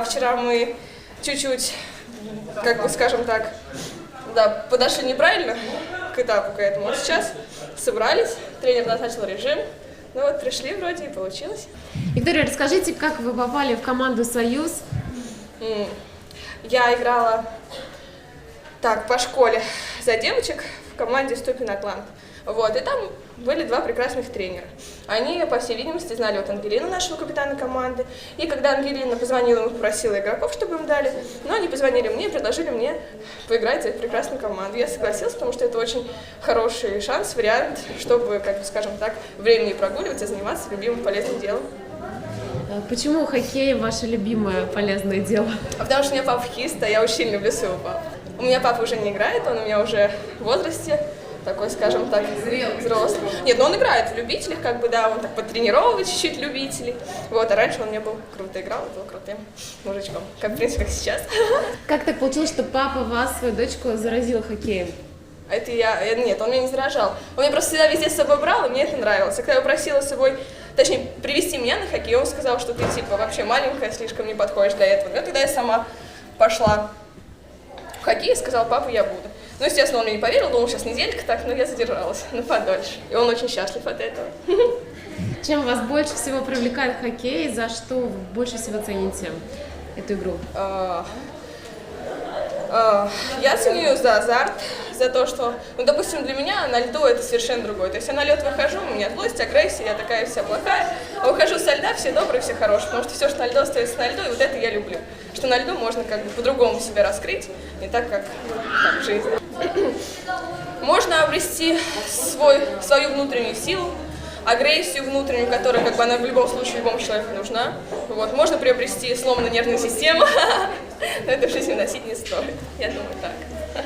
Вчера мы чуть-чуть, как бы скажем так, да, подошли неправильно к этапу к этому. А сейчас собрались, тренер назначил режим, ну вот пришли вроде и получилось. Виктория, расскажите, как вы попали в команду «Союз»? Я играла так по школе за девочек в команде «Ступин Атлант». Вот, и там были два прекрасных тренера. Они, по всей видимости, знали вот Ангелину, нашего капитана команды. И когда Ангелина позвонила, попросила игроков, чтобы им дали, но они позвонили мне и предложили мне поиграть за эту прекрасную команду. Я согласилась, потому что это очень хороший шанс, вариант, чтобы, как бы, скажем так, времени прогуливать и заниматься любимым полезным делом. Почему хоккей ваше любимое полезное дело? Потому что у меня папа хоккеист, а я очень сильно люблю своего папу. У меня папа уже не играет, он у меня уже в возрасте, такой, скажем так, взрослый. Нет, но он играет в любителях, как бы, да, он так потренировывает чуть-чуть любителей. Вот, а раньше он мне был круто играл, был крутым мужичком, как, в принципе, как сейчас. Как так получилось, что папа вас, свою дочку, заразил хоккеем? Это нет, он меня не заражал. Он меня просто всегда везде с собой брал, и мне это нравилось. А когда я просила с собой, точнее, привезти меня на хоккей, он сказал, что ты, типа, вообще маленькая, слишком не подходишь для этого. И тогда я сама пошла в хоккей и сказала: папа, я буду. Ну, естественно, он мне не поверил, думал, сейчас неделька так, но я задержалась на подольше. И он очень счастлив от этого. Чем вас больше всего привлекает хоккей, за что вы больше всего цените эту игру? Я ценю за азарт, за то, что, ну, допустим, для меня на льду это совершенно другое. То есть я на лед выхожу, у меня злость, агрессия, я такая вся плохая, а выхожу со льда, все добрые, все хорошие, потому что все, что на льду, остается на льду, и вот это я люблю. Что на льду можно как бы по-другому себя раскрыть, не так, как в жизни. Можно обрести свою внутреннюю силу, агрессию внутреннюю, которая, как бы, она в любом случае любому человеку нужна. Вот. Можно приобрести сломанную нервную систему, но это в жизни носить не стоит. Я думаю, так.